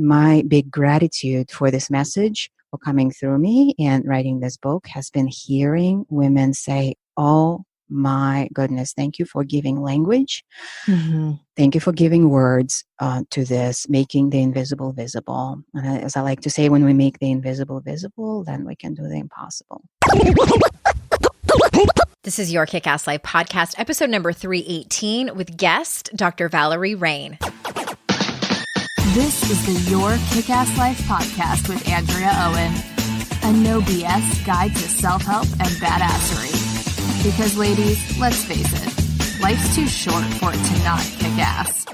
my big gratitude for this message, for coming through me and writing this book, has been hearing women say, oh my goodness, thank you for giving language. Mm-hmm. Thank you for giving words to this, making the invisible visible. And as I like to say, when we make the invisible visible, then we can do the impossible. This is Your Kick-Ass Life podcast, episode number 318 with guest Dr. Valerie Rein. This is the Your Kick-Ass Life podcast with Andrea Owen, a no BS guide to self-help and badassery. Because ladies, let's face it, life's too short for it to not kick ass.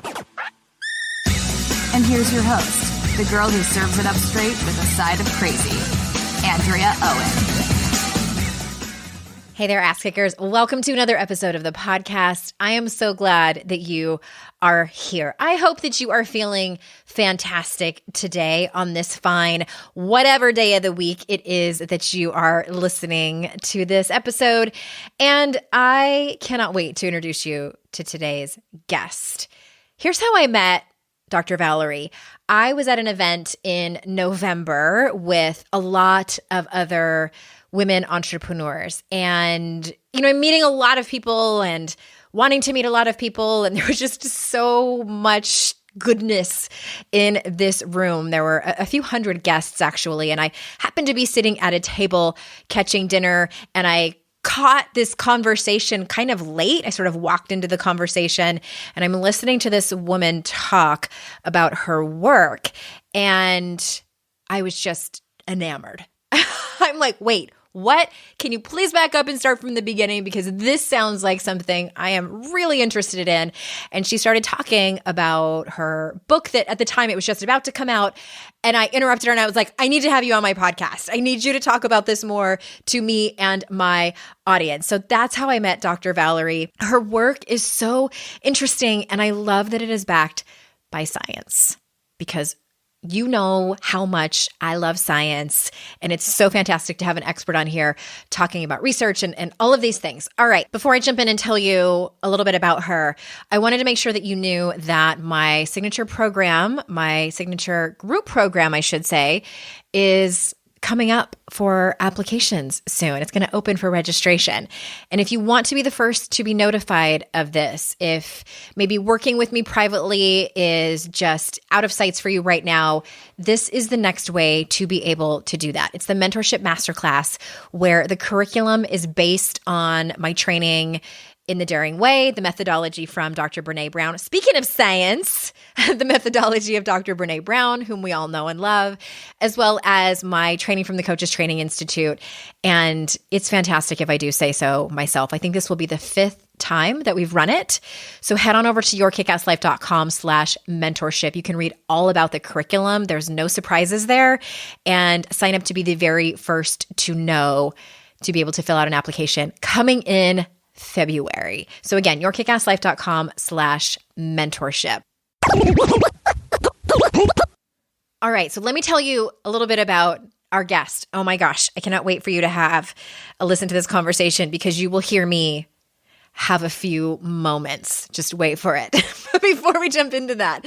And here's your host, the girl who serves it up straight with a side of crazy, Andrea Owen. Hey there, ass kickers. Welcome to another episode of the podcast. I am so glad that you are here. I hope that you are feeling fantastic today on this fine, whatever day of the week it is that you are listening to this episode. And I cannot wait to introduce you to today's guest. Here's how I met Dr. Valerie. I was at an event in November with a lot of other women entrepreneurs, and I'm meeting a lot of people and wanting to meet a lot of people, and there was just so much goodness in this room. There were a few hundred guests actually, and I happened to be sitting at a table catching dinner, and I caught this conversation kind of late. I sort of walked into the conversation, and I'm listening to this woman talk about her work, and I was just enamored. I'm like, wait, what? Can you please back up and start from the beginning? Because this sounds like something I am really interested in. And she started talking about her book that at the time it was just about to come out. And I interrupted her and I was like, I need to have you on my podcast. I need you to talk about this more to me and my audience. So that's how I met Dr. Valerie. Her work is so interesting. And I love that it is backed by science, because you know how much I love science, and it's so fantastic to have an expert on here talking about research and all of these things. All right, before I jump in and tell you a little bit about her, I wanted to make sure that you knew that my signature program, my signature group program, I should say, is coming up for applications soon. It's going to open for registration. And if you want to be the first to be notified of this, if maybe working with me privately is just out of sights for you right now, this is the next way to be able to do that. It's the Mentorship Masterclass, where the curriculum is based on my training in the Daring Way, the methodology from Dr. Brené Brown. Speaking of science, the methodology of Dr. Brené Brown, whom we all know and love, as well as my training from the Coaches Training Institute. And it's fantastic, if I do say so myself. I think this will be the 5th time that we've run it. So head on over to yourkickasslife.com/mentorship. You can read all about the curriculum. There's no surprises there. And sign up to be the very first to know, to be able to fill out an application coming in February. So again, yourkickasslife.com/mentorship. All right. So let me tell you a little bit about our guest. Oh my gosh. I cannot wait for you to have a listen to this conversation, because you will hear me have a few moments. Just wait for it. But before we jump into that,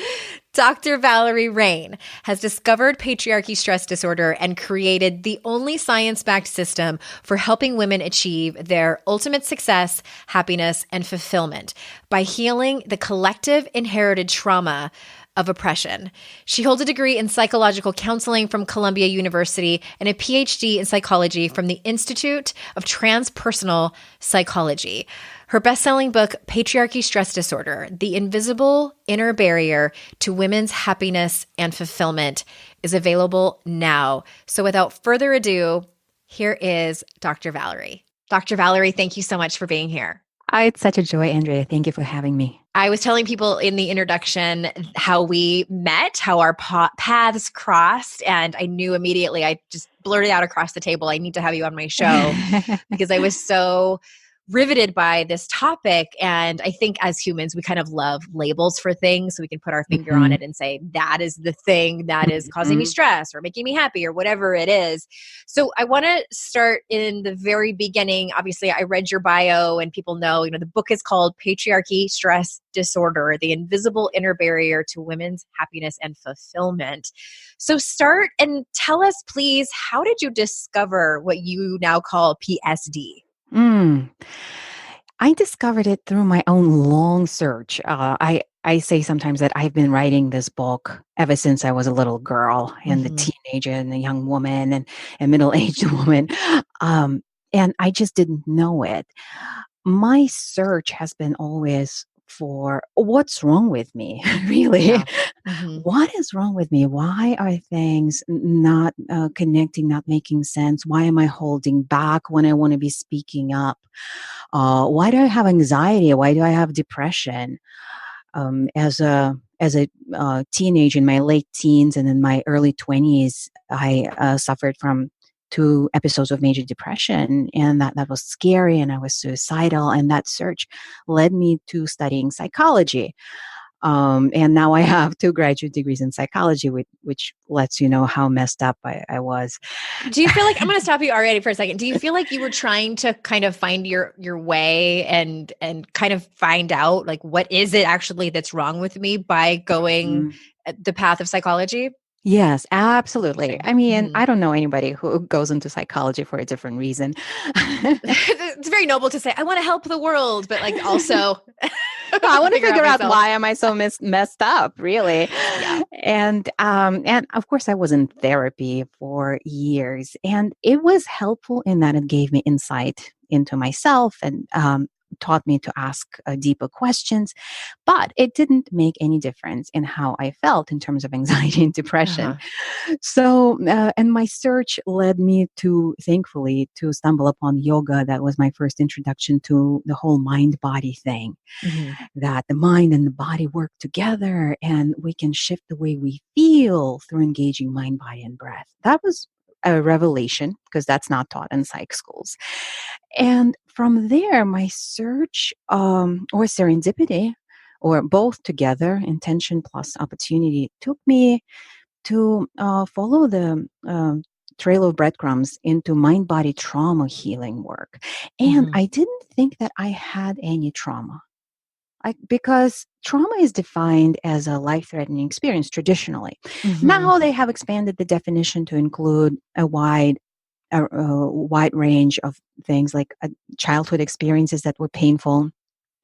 Dr. Valerie Rein has discovered patriarchy stress disorder and created the only science-backed system for helping women achieve their ultimate success, happiness, and fulfillment by healing the collective inherited trauma of oppression. She holds a degree in psychological counseling from Columbia University and a PhD in psychology from the Institute of Transpersonal Psychology. Her best-selling book, Patriarchy Stress Disorder, The Invisible Inner Barrier to Women's Happiness and Fulfillment, is available now. So without further ado, here is Dr. Valerie. Dr. Valerie, thank you so much for being here. It's such a joy, Andrea. Thank you for having me. I was telling people in the introduction how we met, how our paths crossed, and I knew immediately, I just blurted out across the table, I need to have you on my show, because I was so riveted by this topic. And I think as humans, we kind of love labels for things. So we can put our finger on it and say, that is the thing that is causing me stress or making me happy or whatever it is. So I want to start in the very beginning. Obviously, I read your bio and people know, the book is called Patriarchy Stress Disorder, the Invisible Inner Barrier to Women's Happiness and Fulfillment. So start and tell us, please, how did you discover what you now call PSD? I discovered it through my own long search. I say sometimes that I've been writing this book ever since I was a little girl and a teenager and a young woman and a middle-aged woman. And I just didn't know it. My search has been always for what's wrong with me, really. Yeah. What is wrong with me? Why are things not connecting, not making sense? Why am I holding back when I want to be speaking up? Why do I have anxiety? Why do I have depression? As a teenager in my late teens and in my early 20s, I suffered from 2 episodes of major depression, and that was scary, and I was suicidal, and that search led me to studying psychology. And now I have 2 graduate degrees in psychology, which lets you know how messed up I was. Do you feel like, I'm going to stop you already for a second. Do you feel like you were trying to kind of find your way and kind of find out like, what is it actually that's wrong with me by going the path of psychology? Yes, absolutely. I mean, I don't know anybody who goes into psychology for a different reason. It's very noble to say, I want to help the world, but like also I want to figure out why am I so messed up, really. Yeah. And of course I was in therapy for years, and it was helpful in that it gave me insight into myself and taught me to ask deeper questions, but it didn't make any difference in how I felt in terms of anxiety and depression. So, and my search led me to, thankfully, to stumble upon yoga. That was my first introduction to the whole mind-body thing, that the mind and the body work together and we can shift the way we feel through engaging mind, body, and breath. That was a revelation because that's not taught in psych schools. And from there, my search or serendipity, or both together, intention plus opportunity, took me to follow the trail of breadcrumbs into mind-body trauma healing work. And I didn't think that I had any trauma. Because trauma is defined as a life-threatening experience traditionally. Now they have expanded the definition to include a wide range of things like childhood experiences that were painful.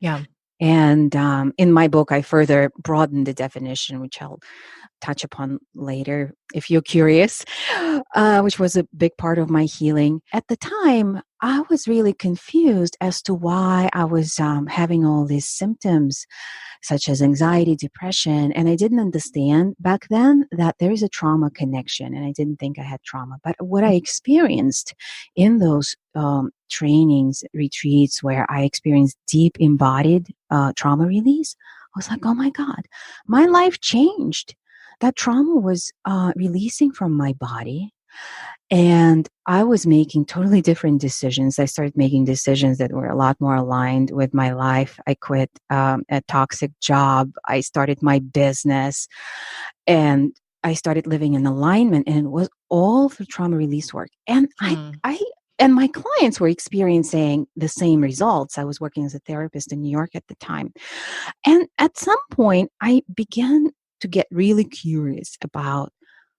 Yeah. And in my book, I further broadened the definition, which I'll touch upon later if you're curious, which was a big part of my healing. At the time, I was really confused as to why I was having all these symptoms, such as anxiety, depression, and I didn't understand back then that there is a trauma connection, and I didn't think I had trauma. But what I experienced in those trainings, retreats, where I experienced deep embodied trauma release, I was like, oh my God, my life changed. That trauma was releasing from my body, and I was making totally different decisions. I started making decisions that were a lot more aligned with my life. I quit a toxic job. I started my business, and I started living in alignment, and it was all through trauma release work. And and my clients were experiencing the same results. I was working as a therapist in New York at the time. And at some point, I began to get really curious about,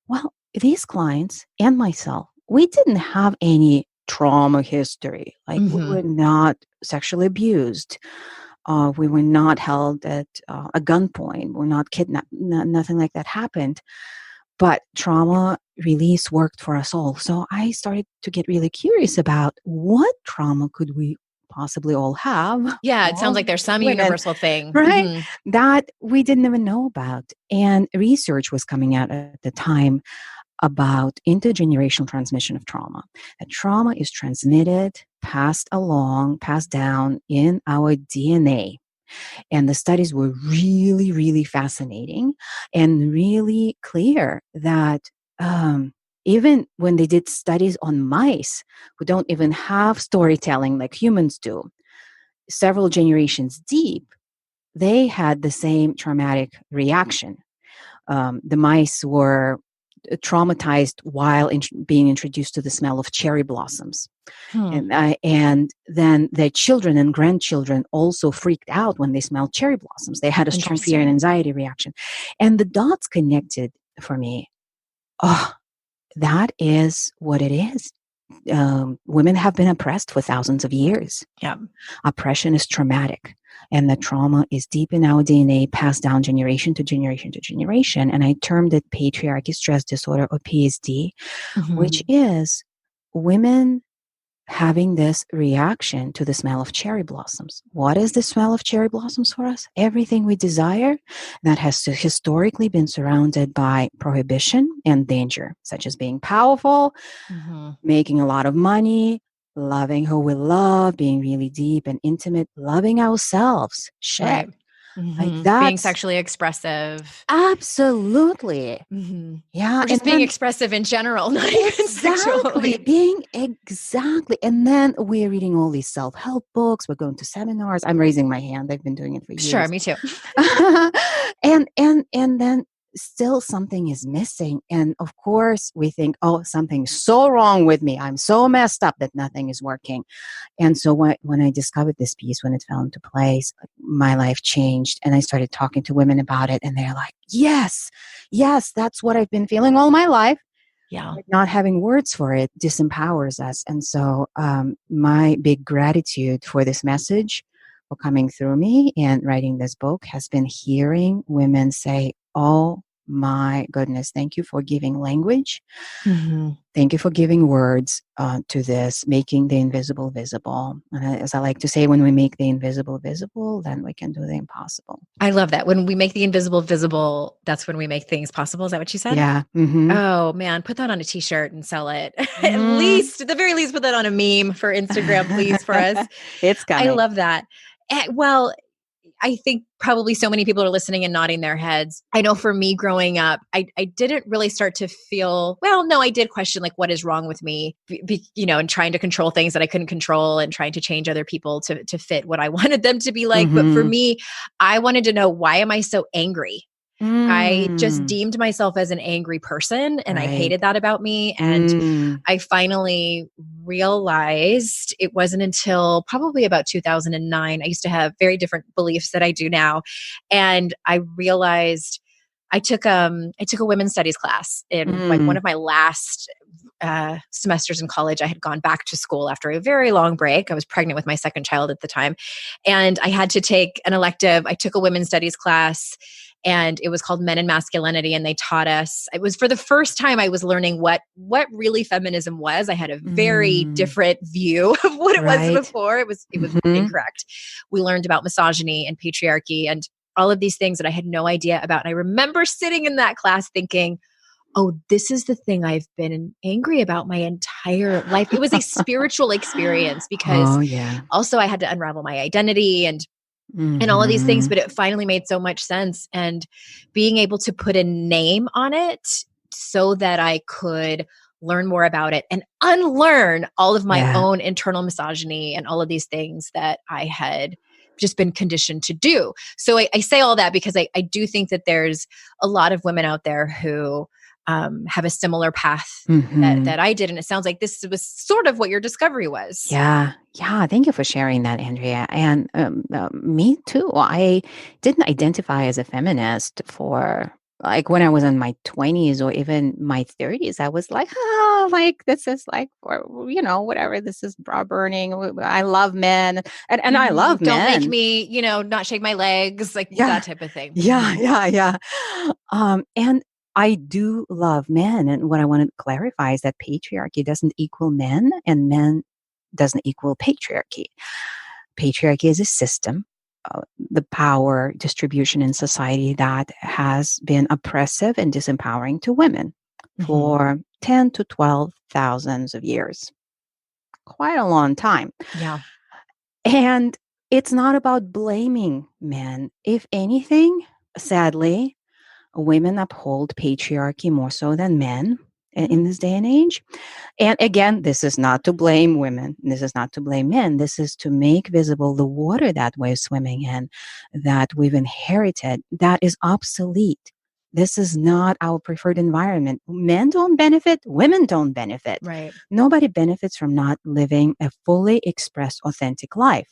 well, these clients and myself, we didn't have any trauma history. Like we were not sexually abused. We were not held at a gunpoint. We're not kidnapped. Nothing like that happened. But trauma release worked for us all. So I started to get really curious about what trauma could we possibly all have. Yeah, it sounds like there's some universal thing. Right? That we didn't even know about. And research was coming out at the time about intergenerational transmission of trauma. That trauma is transmitted, passed down in our DNA. And the studies were really, really fascinating and really clear that even when they did studies on mice who don't even have storytelling like humans do, several generations deep, they had the same traumatic reaction. The mice were traumatized while being introduced to the smell of cherry blossoms. And then their children and grandchildren also freaked out when they smelled cherry blossoms. They had a strong fear and anxiety reaction. And the dots connected for me. Oh, that is what it is. Women have been oppressed for thousands of years. Yeah. Oppression is traumatic. And the trauma is deep in our DNA, passed down generation to generation to generation. And I termed it Patriarchy Stress Disorder, or PSD, which is women having this reaction to the smell of cherry blossoms. What is the smell of cherry blossoms for us? Everything we desire that has historically been surrounded by prohibition and danger, such as being powerful, making a lot of money, loving who we love, being really deep and intimate, loving ourselves. Shit. Right. Like that. Being sexually expressive. Absolutely. Yeah. Or just being expressive in general, not even sexually. Exactly. And then we're reading all these self-help books. We're going to seminars. I'm raising my hand. I've been doing it for years. Sure, me too. and then still something is missing. And of course we think, oh, something's so wrong with me. I'm so messed up that nothing is working. And so when I discovered this piece, when it fell into place, my life changed. And I started talking to women about it. And they're like, yes, that's what I've been feeling all my life. Yeah. Not having words for it disempowers us. And so my big gratitude for this message, for coming through me and writing this book, has been hearing women say, oh my goodness, thank you for giving language. Thank you for giving words to this, making the invisible visible. And as I like to say, when we make the invisible visible, then we can do the impossible. I love that. When we make the invisible visible, that's when we make things possible. Is that what you said? Yeah. Oh man, put that on a t-shirt and sell it. At the very least, put that on a meme for Instagram, please, for us. It's coming. I love that. Well, I think probably so many people are listening and nodding their heads. I know for me growing up, I didn't really start to feel, well, no, I did question like, what is wrong with me? And trying to control things that I couldn't control and trying to change other people to fit what I wanted them to be like. But for me, I wanted to know, why am I so angry? I just deemed myself as an angry person, and I hated that about me. And I finally realized, it wasn't until probably about 2009. I used to have very different beliefs that I do now. And I realized I took a women's studies class in like one of my last semesters in college. I had gone back to school after a very long break. I was pregnant with my second child at the time. And I had to take an elective. I took a women's studies class, and it was called Men and Masculinity. And they taught us, it was for the first time I was learning what really feminism was. I had a very different view of what it was before. It was incorrect. We learned about misogyny and patriarchy and all of these things that I had no idea about. And I remember sitting in that class thinking, oh, this is the thing I've been angry about my entire life. It was a spiritual experience because also I had to unravel my identity and all of these things, but it finally made so much sense. And being able to put a name on it so that I could learn more about it and unlearn all of my own internal misogyny and all of these things that I had just been conditioned to do. So I say all that because I do think that there's a lot of women out there who have a similar path that I did. And it sounds like this was sort of what your discovery was. Yeah. Thank you for sharing that, Andrea. And me too. I didn't identify as a feminist for like when I was in my 20s or even my 30s. I was like, this is like, whatever. This is bra burning. I love men. And I love men. Don't make me, not shake my legs, like that type of thing. Yeah. And I do love men. And what I want to clarify is that patriarchy doesn't equal men, and men doesn't equal patriarchy. Patriarchy is a system, the power distribution in society that has been oppressive and disempowering to women for 10 to 12 thousands of years. Quite a long time. Yeah. And it's not about blaming men. If anything, sadly, women uphold patriarchy more so than men. in this day and age. And again, this is not to blame women. This is not to blame men. This is to make visible the water that we're swimming in, that we've inherited, that is obsolete. This is not our preferred environment. Men don't benefit. Women don't benefit. Right. Nobody benefits from not living a fully expressed, authentic life.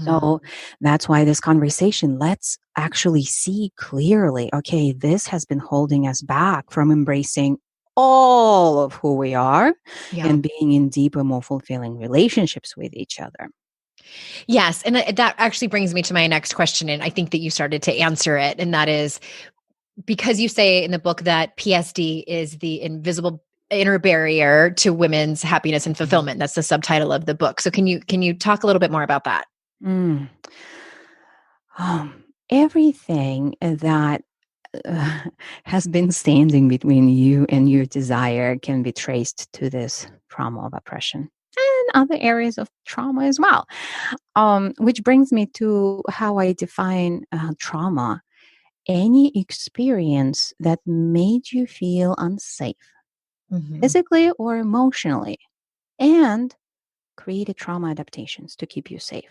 So that's why this conversation, let's actually see clearly, okay, this has been holding us back from embracing all of who we are and being in deeper, more fulfilling relationships with each other. Yes. And that actually brings me to my next question. And I think that you started to answer it. And that is because you say in the book that PSD is the invisible inner barrier to women's happiness and fulfillment. That's the subtitle of the book. So can you talk a little bit more about that? Everything that has been standing between you and your desire can be traced to this trauma of oppression and other areas of trauma as well. Which brings me to how I define trauma. Any experience that made you feel unsafe, physically or emotionally, and created trauma adaptations to keep you safe.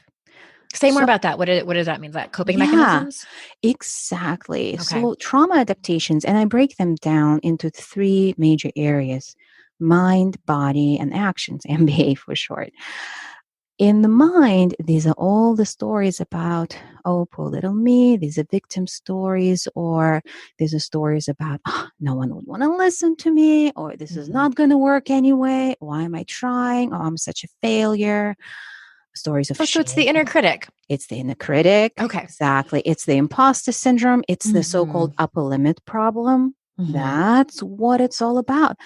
Say more about that. What does that mean? Is that coping mechanisms? Exactly. Okay. So trauma adaptations, and I break them down into 3 major areas: mind, body, and actions, MBA for short. In the mind, these are all the stories about, oh, poor little me. These are victim stories, or these are stories about, oh, no one would want to listen to me, or this is not going to work anyway. Why am I trying? Oh, I'm such a failure. Stories of shame. So it's the inner critic. It's the inner critic. Okay. Exactly. It's the imposter syndrome. It's the so-called upper limit problem. That's what it's all about.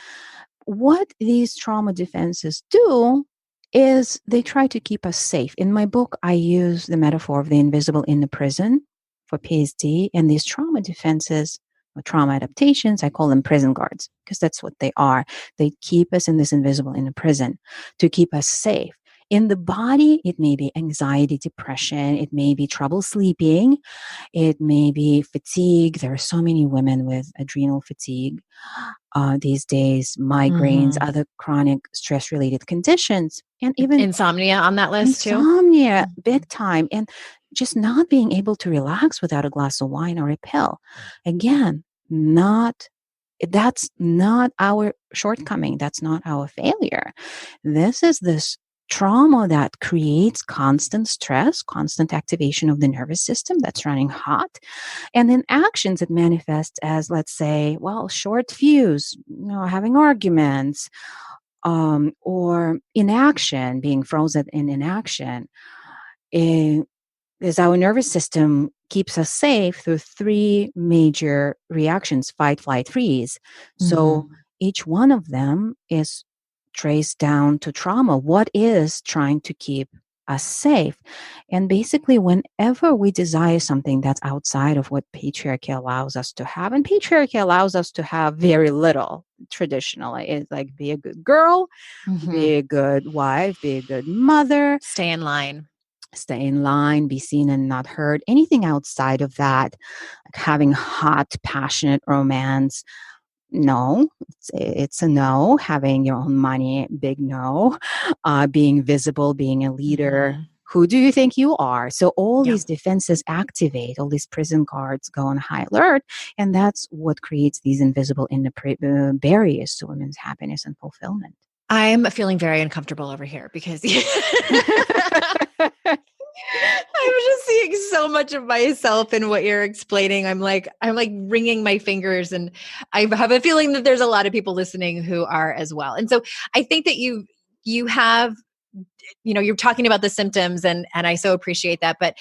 What these trauma defenses do is they try to keep us safe. In my book, I use the metaphor of the invisible inner prison for PSD, and these trauma defenses or trauma adaptations, I call them prison guards because that's what they are. They keep us in this invisible inner prison to keep us safe. In the body, it may be anxiety, depression. It may be trouble sleeping. It may be fatigue. There are so many women with adrenal fatigue these days, migraines, other chronic stress-related conditions, and even insomnia on that list too. Insomnia, big time, and just not being able to relax without a glass of wine or a pill. Again, that's not our shortcoming. That's not our failure. This is this trauma that creates constant stress, constant activation of the nervous system that's running hot. And then actions that manifest as, let's say, well, short fuse, having arguments, or inaction, being frozen in inaction, is our nervous system keeps us safe through 3 major reactions: fight, flight, freeze. So each one of them is traced down to trauma. What is trying to keep us safe? And basically, whenever we desire something that's outside of what patriarchy allows us to have, and patriarchy allows us to have very little traditionally, it's like be a good girl, be a good wife, be a good mother, stay in line, be seen and not heard. Anything outside of that, like having hot, passionate romance, no, it's a no. Having your own money, big no. Being visible, being a leader. Who do you think you are? So all these defenses activate, all these prison guards go on high alert, and that's what creates these invisible barriers to women's happiness and fulfillment. I'm feeling very uncomfortable over here because I'm just seeing so much of myself in what you're explaining. I'm like wringing my fingers, and I have a feeling that there's a lot of people listening who are as well. And so I think that you have, you're talking about the symptoms, and I so appreciate that. But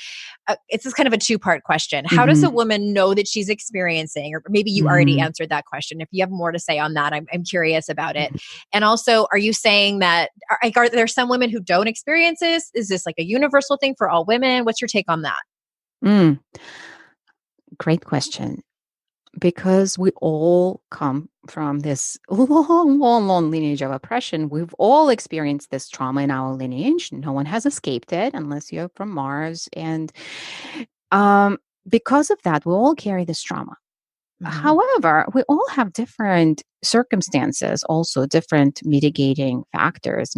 it's just kind of a 2-part question. How does a woman know that she's experiencing, or maybe you already answered that question. If you have more to say on that, I'm curious about it. And also, are you saying that, are there some women who don't experience this? Is this like a universal thing for all women? What's your take on that? Great question. Because we all come from this long lineage of oppression. We've all experienced this trauma in our lineage. No one has escaped it unless you're from Mars. And because of that, we all carry this trauma. Mm-hmm. However, we all have different circumstances, also different mitigating factors.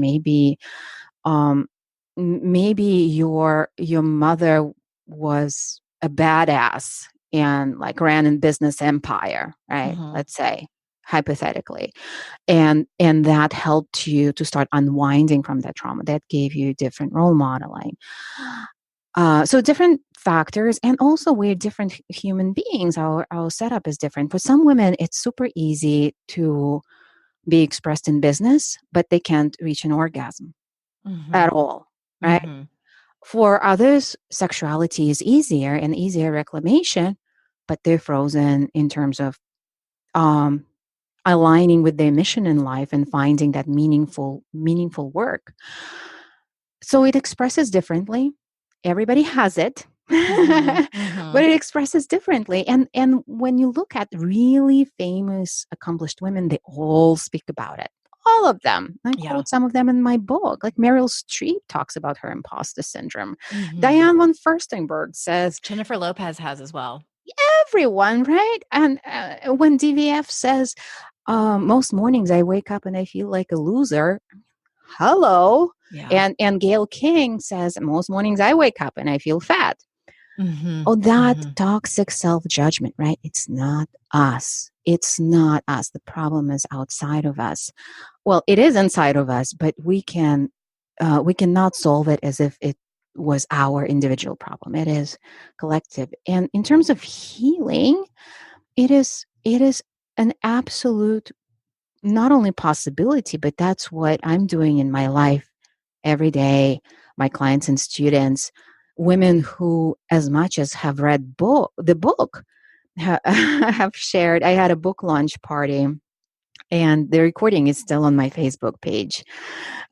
Um, maybe your mother was a badass and like ran a business empire, right? Mm-hmm. Let's say hypothetically, and that helped you to start unwinding from that trauma. That gave you different role modeling. So different factors, and also we're different human beings. Our setup is different. For some women, it's super easy to be expressed in business, but they can't reach an orgasm Mm-hmm. at all, right? Mm-hmm. For others, sexuality is easier and easier reclamation, but they're frozen in terms of um, aligning with their mission in life and finding that meaningful work. So it expresses differently. Everybody has it. Mm-hmm. But Mm-hmm. it expresses differently. And when you look at really famous accomplished women, they all speak about it. All of them. I Yeah. quote some of them in my book. Like Meryl Streep talks about her imposter syndrome. Mm-hmm. Diane von Furstenberg says, Jennifer Lopez has as well. everyone, right? And when DVF says, most mornings I wake up and I feel like a loser. Hello. Yeah. And Gail King says, most mornings I wake up and I feel fat. Mm-hmm. Oh, that Mm-hmm. toxic self-judgment, right? It's not us. It's not us. The problem is outside of us. Well, it is inside of us, but we cannot solve it as if it was our individual problem. It is collective. And in terms of healing, it is an absolute not only possibility, but that's what I'm doing in my life every day. My clients and students, women who, as much as have read the book, have shared. I had a book launch party, and the recording is still on my Facebook page.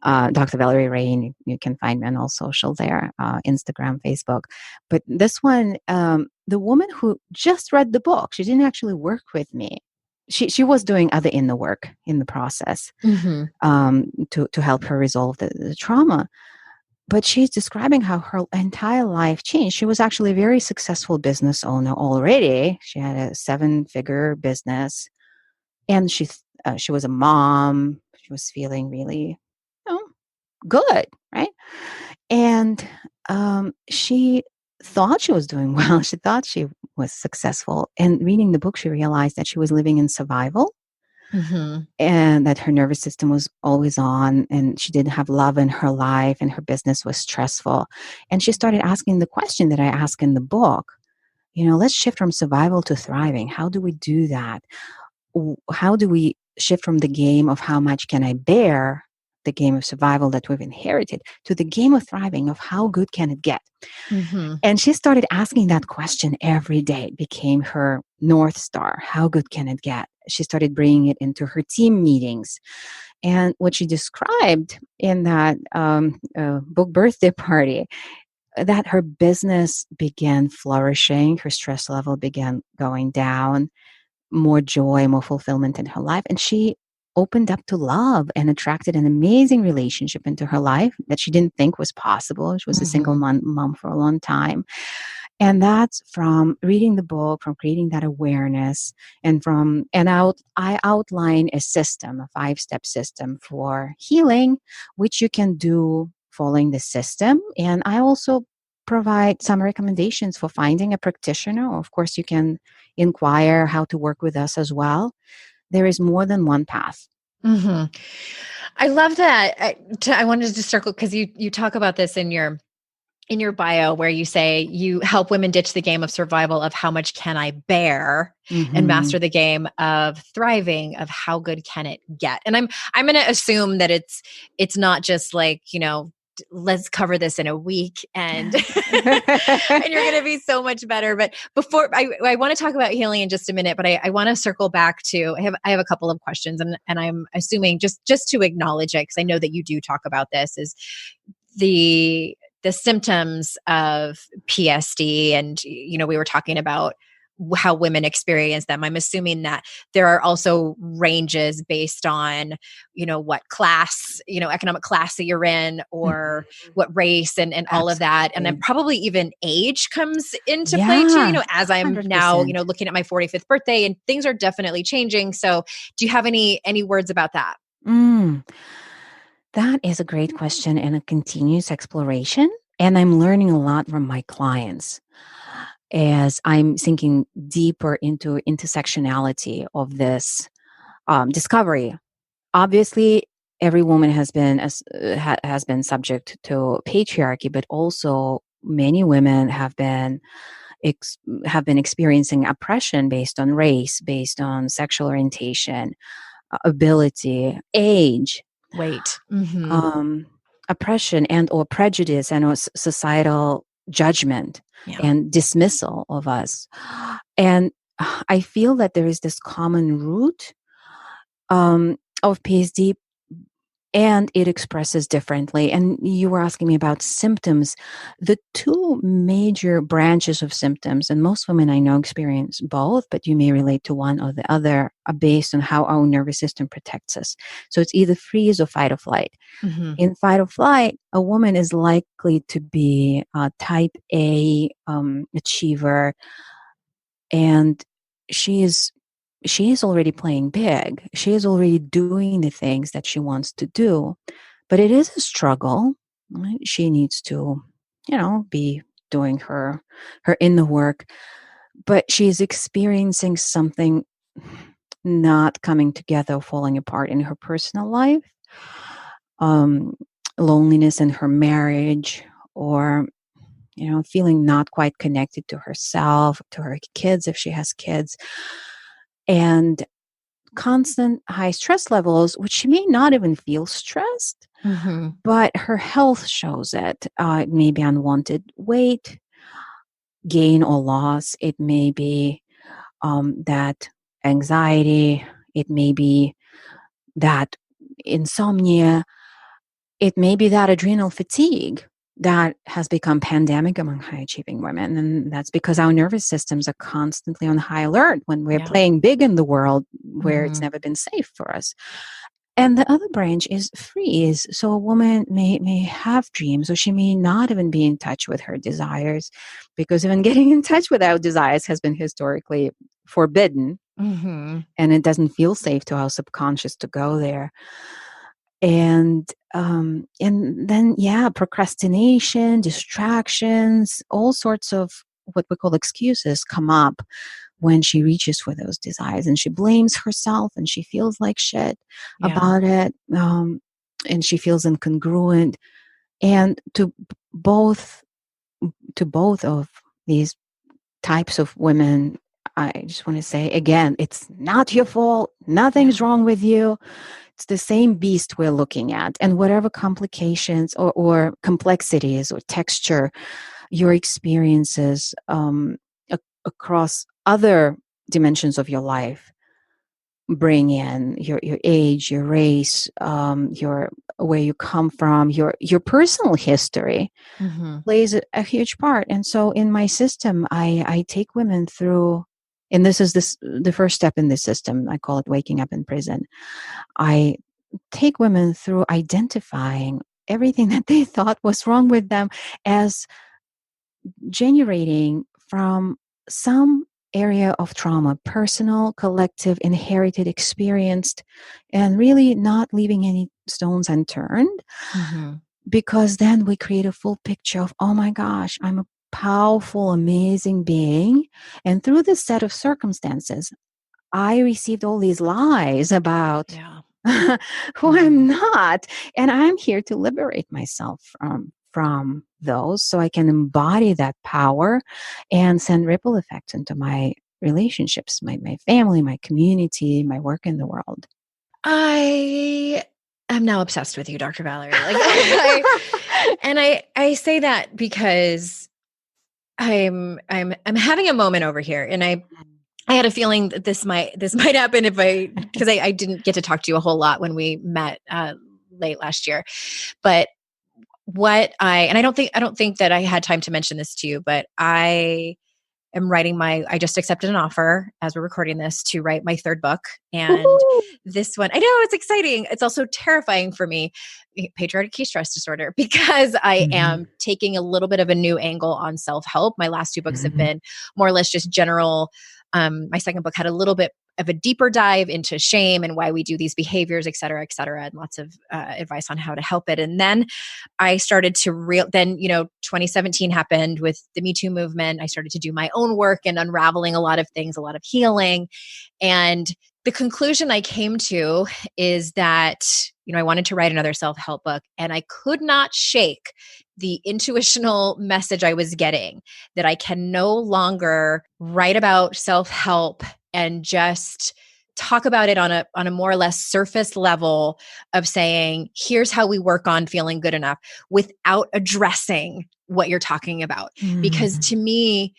Dr. Valerie Rein. You can find me on all social there, Instagram, Facebook. But this one, the woman who just read the book, she didn't actually work with me. She was doing other inner work in the process Mm-hmm. to help her resolve the trauma. But she's describing how her entire life changed. She was actually a very successful business owner already. She had a 7-figure business, and she was a mom. She was feeling really, you know, good, right? And she thought she was doing well. She thought she was successful. And reading the book, she realized that she was living in survival Mm-hmm. and that her nervous system was always on, and she didn't have love in her life, and her business was stressful. And she started asking the question that I ask in the book, let's shift from survival to thriving. How do we do that? How do we shift from the game of how much can I bear, the game of survival that we've inherited, to the game of thriving, of how good can it get? Mm-hmm. And she started asking that question every day. It became her North Star. How good can it get? She started bringing it into her team meetings. And what she described in that book birthday party, that her business began flourishing, her stress level began going down, more joy, more fulfillment in her life. And she opened up to love and attracted an amazing relationship into her life that she didn't think was possible. She was a single mom for a long time. And that's from reading the book, from creating that awareness, and I outline a system, a 5-step system for healing, which you can do following the system. And I also provide some recommendations for finding a practitioner. Or of course, you can inquire how to work with us as well. There is more than one path. Mm-hmm. I love that. I wanted to circle because you talk about this in your bio, where you say you help women ditch the game of survival of how much can I bear and master the game of thriving of how good can it get. And I'm going to assume that it's not just like, let's cover this in a week and and you're going to be so much better. But before I want to talk about healing in just a minute, but I want to circle back to, I have a couple of questions, and I'm assuming just to acknowledge it, because I know that you do talk about this, is the symptoms of PSD. And, we were talking about how women experience them. I'm assuming that there are also ranges based on, what class, economic class that you're in, or what race, and all of that. And then probably even age comes into play too, as I'm now, 100%. looking at my 45th birthday, and things are definitely changing. So do you have any words about that? That is a great question and a continuous exploration. And I'm learning a lot from my clients as I'm sinking deeper into intersectionality of this discovery. Obviously, every woman has been has been subject to patriarchy, but also many women have been experiencing oppression based on race, based on sexual orientation, ability, age, Weight. oppression and or prejudice and or societal judgment and dismissal of us. And I feel that there is this common root of PSD, and it expresses differently. And you were asking me about symptoms. The two major branches of symptoms, and most women I know experience both, but you may relate to one or the other, are based on how our nervous system protects us. So it's either freeze or fight or flight. In fight or flight, a woman is likely to be a type A achiever, and she is already playing big. She is already doing the things that she wants to do, but it is a struggle. Right? She needs to, be doing her inner work, but she is experiencing something not coming together, falling apart in her personal life. Loneliness in her marriage, or feeling not quite connected to herself, to her kids if she has kids, and constant high stress levels, which she may not even feel stressed, but her health shows it. It may be unwanted weight gain or loss. It may be that anxiety. It may be that insomnia. It may be that adrenal fatigue that has become pandemic among high achieving women. And that's because our nervous systems are constantly on high alert when we're playing big in the world where it's never been safe for us. And the other branch is freeze. So a woman may have dreams, or she may not even be in touch with her desires, because even getting in touch with our desires has been historically forbidden. And it doesn't feel safe to our subconscious to go there. And then procrastination, distractions, all sorts of what we call excuses come up when she reaches for those desires, and she blames herself, and she feels like shit about it, and she feels incongruent. And to both of these types of women, I just want to say again, it's not your fault. Nothing's wrong with you. It's the same beast we're looking at. And whatever complications or complexities or texture your experiences across other dimensions of your life bring in, your age, your race, your where you come from, your personal history plays a huge part. And so in my system, I take women through, and this is the first step in this system. I call it waking up in prison. I take women through identifying everything that they thought was wrong with them as generating from some area of trauma, personal, collective, inherited, experienced, and really not leaving any stones unturned. Because then we create a full picture of, oh my gosh, I'm a powerful, amazing being. And through this set of circumstances, I received all these lies about who I'm not. And I'm here to liberate myself from those, so I can embody that power and send ripple effects into my relationships, my family, my community, my work in the world. I am now obsessed with you, Dr. Valerie. I say that because I'm having a moment over here, and I had a feeling that this might happen because I didn't get to talk to you a whole lot when we met late last year. But I don't think that I had time to mention this to you, but I am I just accepted an offer as we're recording this to write my third book. And Woohoo! this one, I know it's exciting. It's also terrifying for me, Patriarchy Stress Disorder, because I am taking a little bit of a new angle on self-help. My last two books have been more or less just general. My second book had a little bit of a deeper dive into shame and why we do these behaviors, et cetera, and lots of advice on how to help it. And then I started to then 2017 happened with the Me Too movement. I started to do my own work and unraveling a lot of things, a lot of healing. And the conclusion I came to is that, I wanted to write another self-help book, and I could not shake the intuitional message I was getting that I can no longer write about self-help and just talk about it on a more or less surface level of saying, here's how we work on feeling good enough, without addressing what you're talking about. Because to me,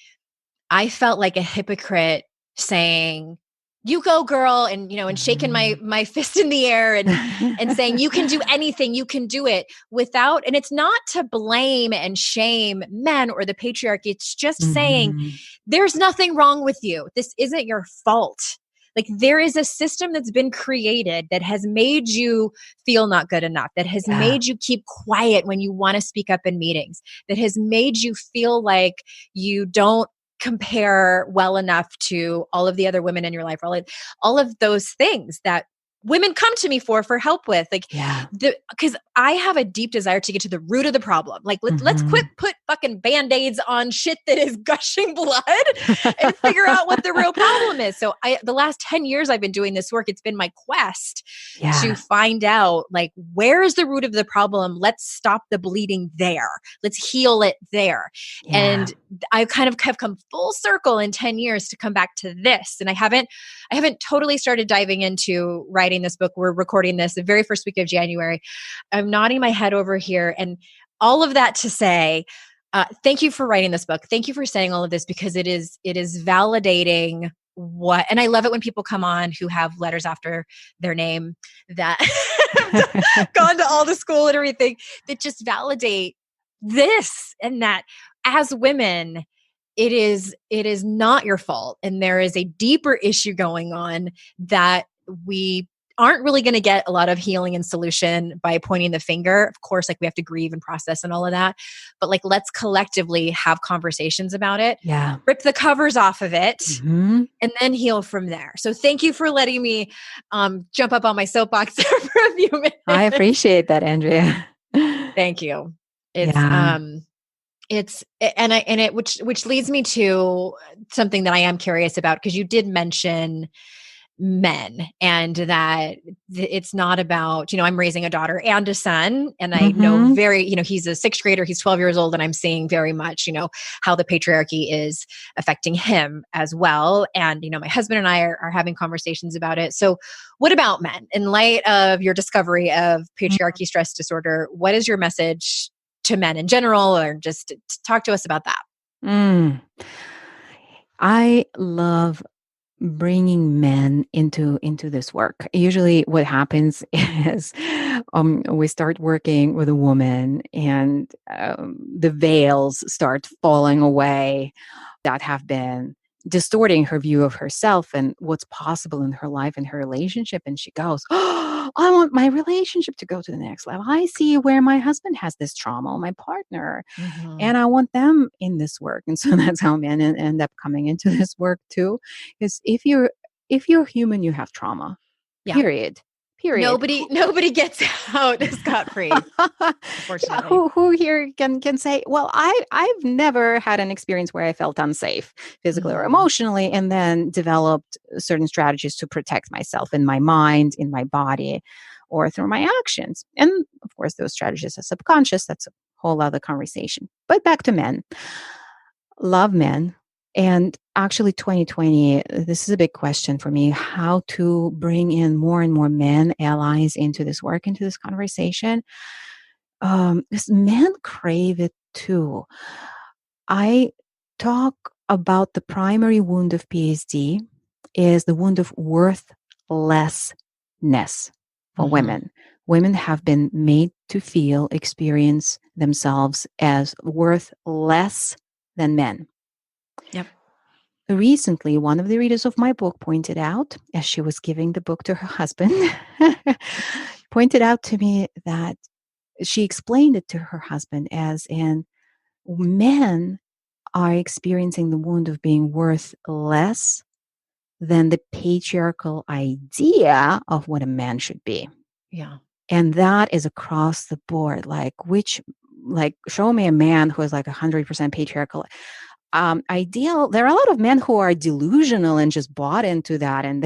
I felt like a hypocrite saying, you go girl, and shaking my fist in the air and saying, you can do anything, you can do it, without, and it's not to blame and shame men or the patriarchy. It's just saying, there's nothing wrong with you. This isn't your fault. Like, there is a system that's been created that has made you feel not good enough, that has made you keep quiet when you want to speak up in meetings, that has made you feel like you don't compare well enough to all of the other women in your life, all of those things that women come to me for help with, because I have a deep desire to get to the root of the problem. Like, let's quit put fucking Band-Aids on shit that is gushing blood and figure out what the real problem is. So the last 10 years I've been doing this work. It's been my quest to find out, like, where is the root of the problem? Let's stop the bleeding there. Let's heal it there. And I kind of have come full circle in 10 years to come back to this. And I haven't totally started diving into writing this book. We're recording this the very first week of January. I'm nodding my head over here, and all of that to say, thank you for writing this book. Thank you for saying all of this, because it is validating what, and I love it when people come on who have letters after their name that have gone to all the school and everything, that just validate this, and that as women, it is not your fault. And there is a deeper issue going on that we aren't really going to get a lot of healing and solution by pointing the finger. Of course, like, we have to grieve and process and all of that, but like, let's collectively have conversations about it. Rip the covers off of it and then heal from there. So thank you for letting me jump up on my soapbox for a few minutes. I appreciate that, Andrea. Thank you. Which leads me to something that I am curious about, because you did mention men, and that it's not about, I'm raising a daughter and a son, and I know he's a sixth grader, he's 12 years old, and I'm seeing very much, how the patriarchy is affecting him as well. And, my husband and I are having conversations about it. So what about men? In light of your discovery of patriarchy stress disorder, what is your message to men in general, or just talk to us about that? I love bringing men into this work. Usually what happens is we start working with a woman, and the veils start falling away that have been distorting her view of herself and what's possible in her life and her relationship. And she goes, oh, I want my relationship to go to the next level. I see where my husband has this trauma, or my partner, and I want them in this work. And so that's how men end up coming into this work too. Because if you're human, you have trauma, period. Nobody gets out scot-free, unfortunately. Who here can say, well, I've never had an experience where I felt unsafe physically or emotionally, and then developed certain strategies to protect myself in my mind, in my body, or through my actions. And of course, those strategies are subconscious. That's a whole other conversation. But back to men. Love men. And actually 2020, this is a big question for me, how to bring in more and more men, allies into this work, into this conversation. Because men crave it too. I talk about the primary wound of PSD is the wound of worthlessness for women. Women have been made to experience themselves as worth less than men. Yep. recently, one of the readers of my book pointed out, as she was giving the book to her husband, pointed out to me that she explained it to her husband as in men are experiencing the wound of being worth less than the patriarchal idea of what a man should be. Yeah. And that is across the board. Show me a man who is like 100% patriarchal. Ideal. There are a lot of men who are delusional and just bought into that, and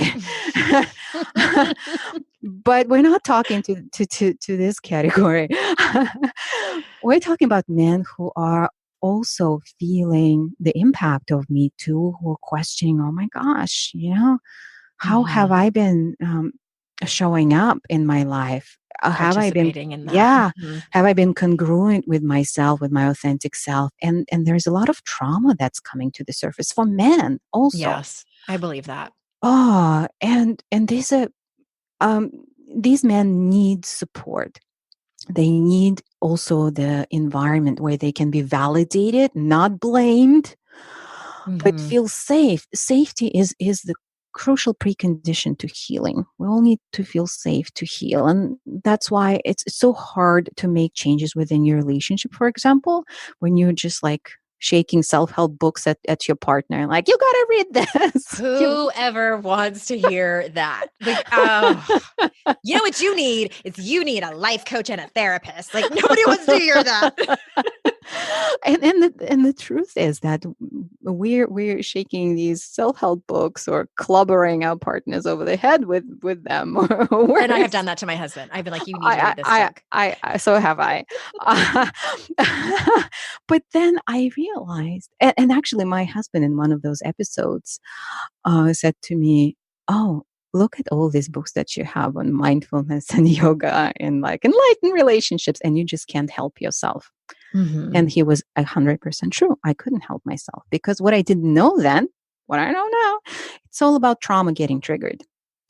but we're not talking to this category. We're talking about men who are also feeling the impact of Me Too, who are questioning, oh my gosh, how have I been showing up in my life? Have I been participating in that? Have I been congruent with myself, with my authentic self? And there's a lot of trauma that's coming to the surface for men also. Yes, I believe that. Oh, and these men need support. They need also the environment where they can be validated, not blamed, but feel safe. Safety is the crucial precondition to healing. We all need to feel safe to heal. And that's why it's so hard to make changes within your relationship, for example, when you're just like shaking self-help books at your partner, like, you gotta read this. Whoever wants to hear that? Like, you know what you need is you need a life coach and a therapist. Like, nobody wants to hear that. And the truth is that we're shaking these self-help books or clubbering our partners over the head with them. And I have done that to my husband. I've been like, you need to read this book. So have I. But then I realized, and actually my husband in one of those episodes said to me, oh, look at all these books that you have on mindfulness and yoga and like enlightened relationships, and you just can't help yourself. And he was 100% true. I couldn't help myself because what I didn't know then, what I know now, it's all about trauma getting triggered.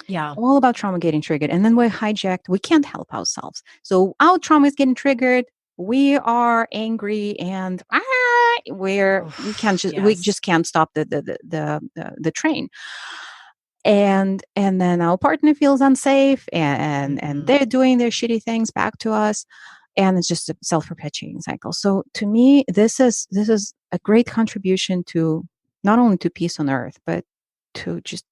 Yeah. All about trauma getting triggered. And then we're hijacked. We can't help ourselves. So our trauma is getting triggered. We are angry and we just can't stop the train. And then our partner feels unsafe and they're doing their shitty things back to us. And it's just a self-perpetuating cycle. So to me, this is a great contribution to not only to peace on earth, but to just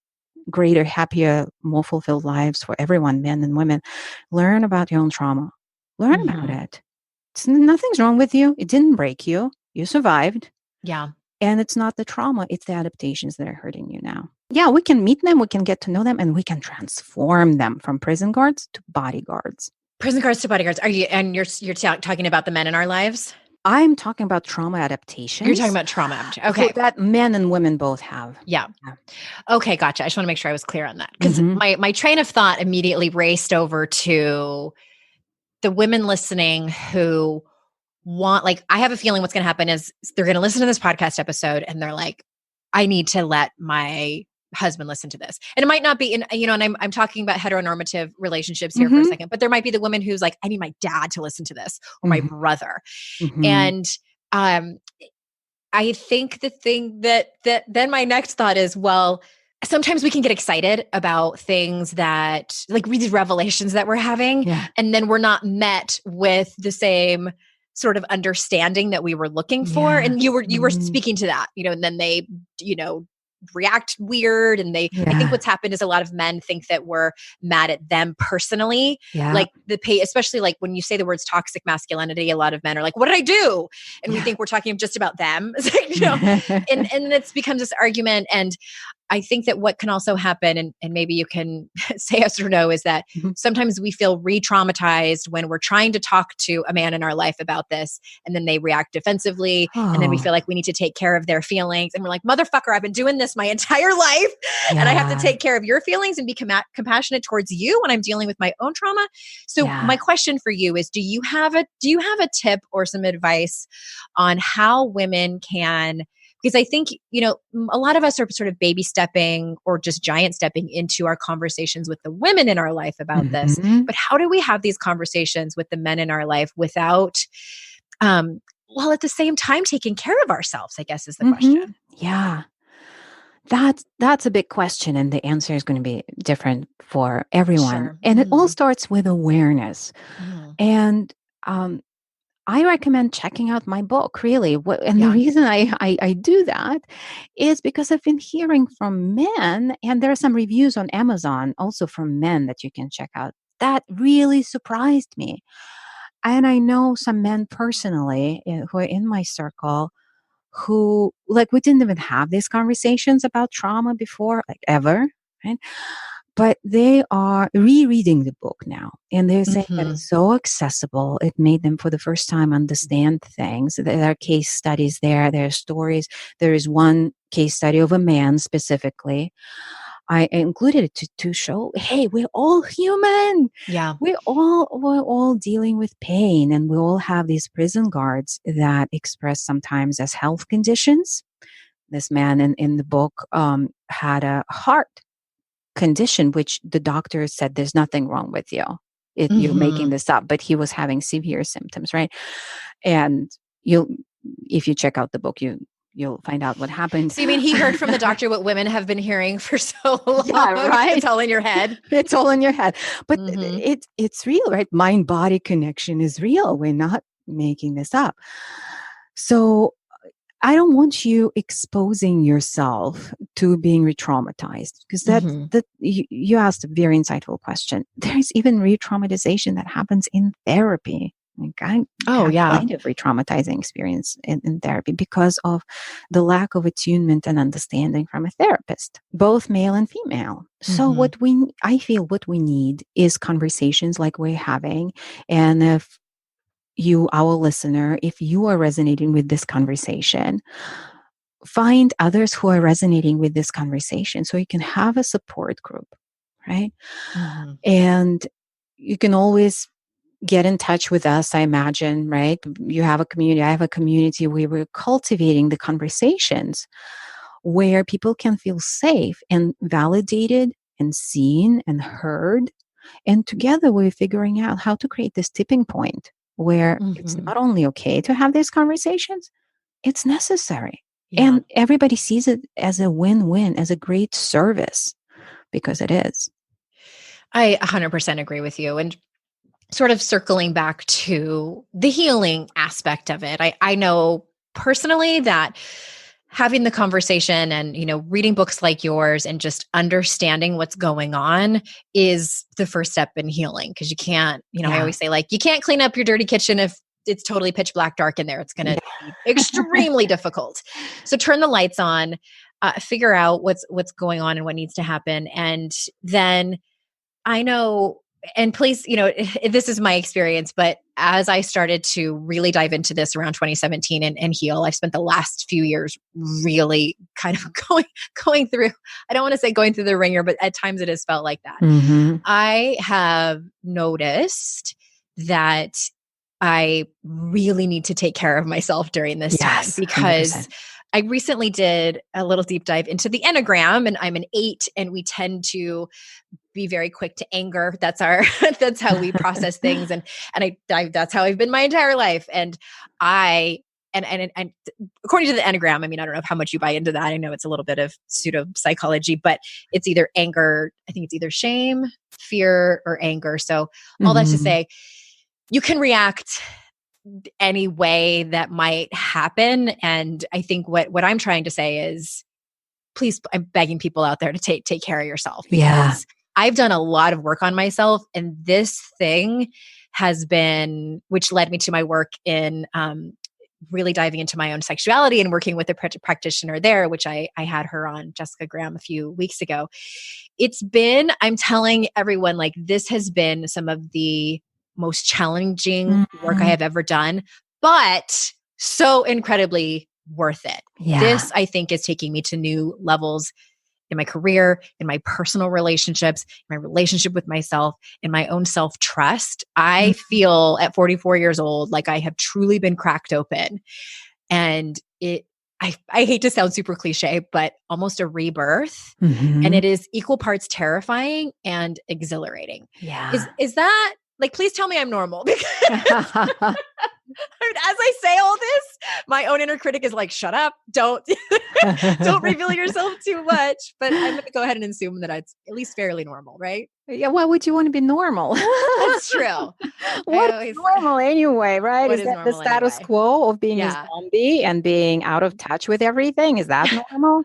greater, happier, more fulfilled lives for everyone, men and women. Learn about your own trauma. Learn about it. Nothing's wrong with you. It didn't break you. You survived. Yeah. And it's not the trauma. It's the adaptations that are hurting you now. Yeah, we can meet them. We can get to know them. And we can transform them from prison guards to bodyguards. Prison guards to bodyguards. You're talking about the men in our lives? I'm talking about trauma adaptations. You're talking about trauma adaptations. Okay. That men and women both have. Yeah. Okay, gotcha. I just want to make sure I was clear on that. Because my train of thought immediately raced over to the women listening who want, like, I have a feeling what's going to happen is they're going to listen to this podcast episode and they're like, I need to let my husband listen to this. And it might not be and I'm talking about heteronormative relationships here for a second, but there might be the woman who's like, I need my dad to listen to this or my brother. And I think the thing that then my next thought is, well, sometimes we can get excited about things that, like, these revelations that we're having, and then we're not met with the same sort of understanding that we were looking for. And you were speaking to that, and then they, react weird. And I think what's happened is a lot of men think that we're mad at them personally. Like especially like when you say the words toxic masculinity, a lot of men are like, what did I do? And we think we're talking just about them. It's like, and it's becomes this argument. And I think that what can also happen, and maybe you can say yes or no, is that sometimes we feel re-traumatized when we're trying to talk to a man in our life about this, and then they react defensively, and then we feel like we need to take care of their feelings. And we're like, motherfucker, I've been doing this my entire life, and I have to take care of your feelings and be compassionate towards you when I'm dealing with my own trauma. So my question for you is, do you have a tip or some advice on how women can, because I think, a lot of us are sort of baby stepping or just giant stepping into our conversations with the women in our life about this. But how do we have these conversations with the men in our life without, while at the same time taking care of ourselves, I guess is the question. Yeah. that's a big question, and the answer is going to be different for everyone. Sure. And it all starts with awareness. Mhm. And I recommend checking out my book, really. And the Yeah. reason I do that is because I've been hearing from men, and there are some reviews on Amazon also from men that you can check out. That really surprised me. And I know some men personally who are in my circle who, like, we didn't even have these conversations about trauma before, like, ever, right? But they are rereading the book now, and they're saying that Mhm. it's so accessible. It made them, for the first time, understand things. There are case studies there are stories. There is one case study of a man specifically. I included it to show, hey, we're all human. Yeah. We're all dealing with pain, and we all have these prison guards that express sometimes as health conditions. This man in the book had a heart condition, which the doctor said there's nothing wrong with you. You're making Mhm. this up, but he was having severe symptoms, right? And you'll, if you check out the book, you'll find out what happened. So you mean he heard from the doctor what women have been hearing for so long? Yeah, right. It's all in your head. It's all in your head, but Mhm. it's real, right? Mind body connection is real. We're not making this up. So I don't want you exposing yourself to being re-traumatized, because Mhm. you asked a very insightful question. There's even re-traumatization that happens in therapy. Like, I Oh, had yeah. plenty of re-traumatizing experience in therapy because of the lack of attunement and understanding from a therapist, both male and female. So Mhm. I feel what we need is conversations like we're having. And if you, our listener, if you are resonating with this conversation, find others who are resonating with this conversation so you can have a support group, right? Mhm. And you can always get in touch with us, I imagine, right? You have a community, I have a community where we're cultivating the conversations where people can feel safe and validated and seen and heard. And together we're figuring out how to create this tipping point where it's Mhm. not only okay to have these conversations, it's necessary. Yeah. And everybody sees it as a win-win, as a great service, because it is. I 100% agree with you. And sort of circling back to the healing aspect of it, I know personally that having the conversation and, reading books like yours and just understanding what's going on is the first step in healing. Cause you can't, I Yeah. always say, like, you can't clean up your dirty kitchen if it's totally pitch black dark in there. It's going to be extremely difficult. So turn the lights on, figure out what's going on and what needs to happen. And then I know, and please, this is my experience, but as I started to really dive into this around 2017 and heal, I spent the last few years really kind of going through, I don't want to say going through the ringer, but at times it has felt like that. Mm-hmm. I have noticed that I really need to take care of myself during this time, Yes, because 100%. I recently did a little deep dive into the Enneagram, and I'm an 8, and we tend to be very quick to anger. That's our that's how we process things. And that's how I've been my entire life. And I and according to the Enneagram, I mean, I don't know how much you buy into that. I know it's a little bit of pseudo psychology, but it's either anger, I think it's either shame, fear, or anger. So all that to Mm-hmm. say, you can react any way that might happen. And I think what I'm trying to say is, please, I'm begging people out there to take care of yourself, Yeah. because I've done a lot of work on myself, and this thing has been, which led me to my work in really diving into my own sexuality and working with a practitioner there, which I had her on, Jessica Graham, a few weeks ago. It's been, I'm telling everyone, like, this has been some of the most challenging work I Mm-hmm. have ever done, but so incredibly worth it. Yeah. This, I think, is taking me to new levels in my career, in my personal relationships, in my relationship with myself, in my own self-trust. I feel at 44 years old like I have truly been cracked open. And I hate to sound super cliche, but almost a rebirth. And Mm-hmm. it is equal parts terrifying and exhilarating. Yeah. Is that, like, please tell me I'm normal. As I say all this, my own inner critic is like, shut up, don't reveal yourself too much. But I'm going to go ahead and assume that it's at least fairly normal, right? Yeah, why would you want to be normal? That's true. What is normal anyway, right? What Is is that the normal status anyway? quo of being a Yeah. zombie and being out of touch with everything? Is that normal?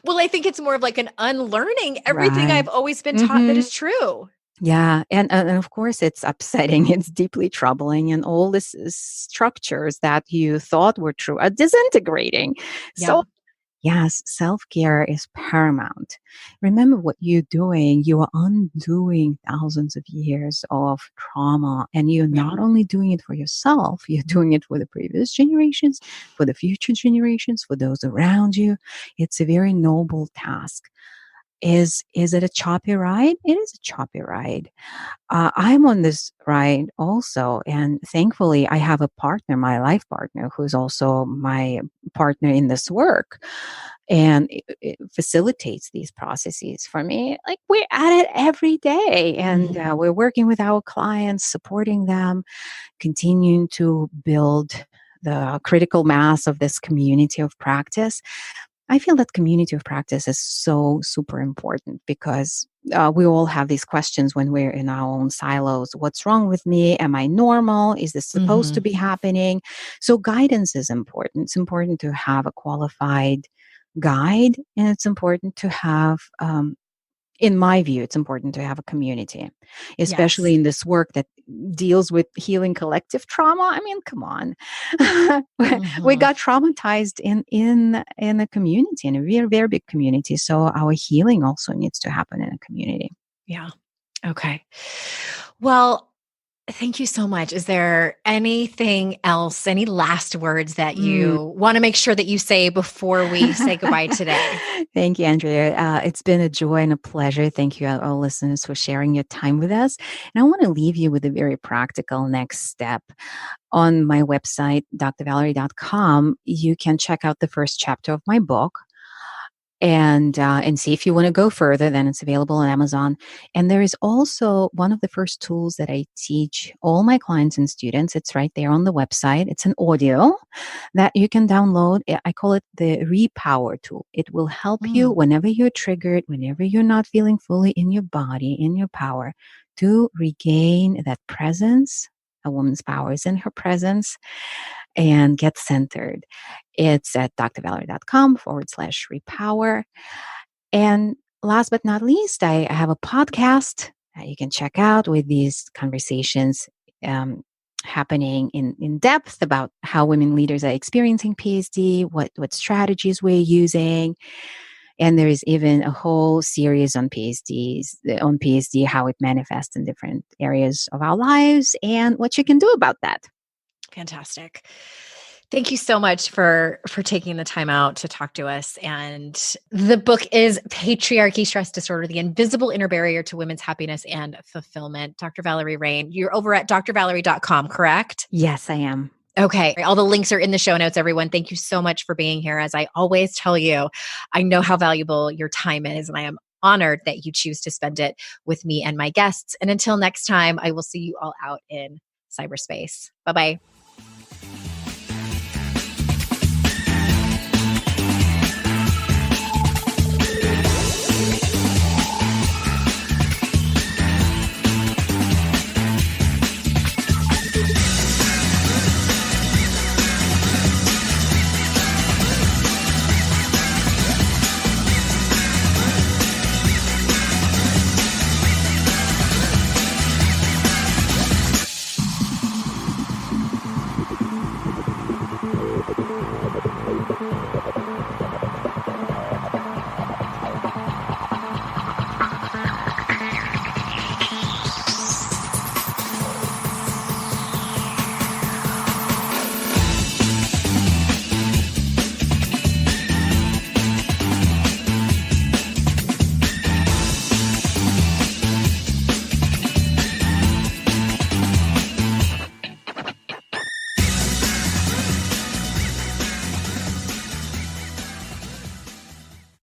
Well, I think it's more of like an unlearning everything Right. I've always been taught that is true. Yeah, and of course it's upsetting. It's deeply troubling, and all these structures that you thought were true are disintegrating. So Yeah. yes, self-care is paramount. Remember what you're doing. You are undoing thousands of years of trauma, and you're Yeah. not only doing it for yourself, you're doing it for the previous generations, for the future generations, for those around you. It's a very noble task. Is it a choppy ride? It is a choppy ride. I'm on this ride also, and thankfully, I have a partner, my life partner, who's also my partner in this work, and it facilitates these processes for me. Like we're at it every day, and we're working with our clients, supporting them, continuing to build the critical mass of this community of practice. I feel that community of practice is so super important because we all have these questions when we're in our own silos. What's wrong with me? Am I normal? Is this supposed to be happening? So guidance is important. It's important to have a qualified guide, and it's important to have in my view, it's important to have a community, especially Yes. in this work that deals with healing collective trauma. I mean, come on. We got traumatized in a community, in a very, very big community. So our healing also needs to happen in a community. Yeah. Okay. Well, thank you so much. Is there anything else, any last words that you want to make sure that you say before we say goodbye today? Thank you, Andrea. It's been a joy and a pleasure. Thank you, all listeners, for sharing your time with us. And I want to leave you with a very practical next step. On my website, drvalerie.com, you can check out the first chapter of my book and see if you want to go further. Then it's available on Amazon. And there is also one of the first tools that I teach all my clients and students. It's right there on the website. It's an audio that you can download. I call it the Repower tool. It will help you whenever you're triggered, whenever you're not feeling fully in your body, in your power, to regain that presence. A woman's power is in her presence, and get centered. It's at drvalerie.com/repower. And last but not least, I have a podcast that you can check out with these conversations happening in depth about how women leaders are experiencing PSD, what strategies we're using. And there is even a whole series on PSD, how it manifests in different areas of our lives and what you can do about that. Fantastic. Thank you so much for taking the time out to talk to us. And the book is Patriarchy Stress Disorder, The Invisible Inner Barrier to Women's Happiness and Fulfillment. Dr. Valerie Rein, you're over at drvalerie.com, correct? Yes, I am. Okay. All the links are in the show notes, everyone. Thank you so much for being here. As I always tell you, I know how valuable your time is, and I am honored that you choose to spend it with me and my guests. And until next time, I will see you all out in cyberspace. Bye-bye.